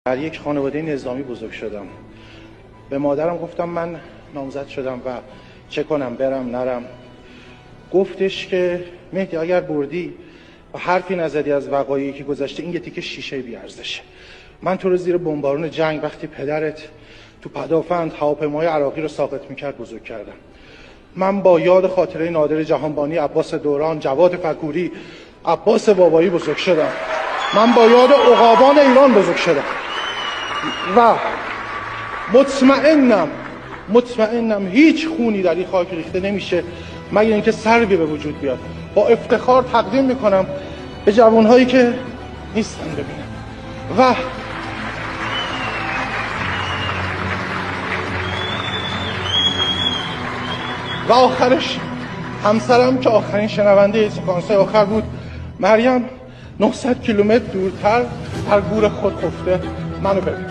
در یک خانواده نظامی بزرگ شدم. به مادرم گفتم من نامزد شدم و چه کنم، برم نرم. گفتش که مهدی اگر بردی و حرفی نزدی از وقایعی که گذشته، این یه تیکه شیشه بی‌ارزشه. من تو رو زیر بمبارون جنگ وقتی پدرت تو پدافند هواپیمای عراقی رو ساقط میکرد بزرگ کردم. من با یاد خاطره نادر جهانبانی، عباس دوران، جواد فکوری، عباس بابایی بزرگ شدم. من با یاد عقابان ایران بزرگ شدم و مطمئنم هیچ خونی در این خاک ریخته نمیشه مگر اینکه سربی به وجود بیاد. با افتخار تقدیم میکنم به جوانهایی که نیستن ببینم و آخرش همسرم که آخرین شنونده سکانس آخر بود، مریم 900 کیلومتر دورتر در گور خود خفته منو ببین.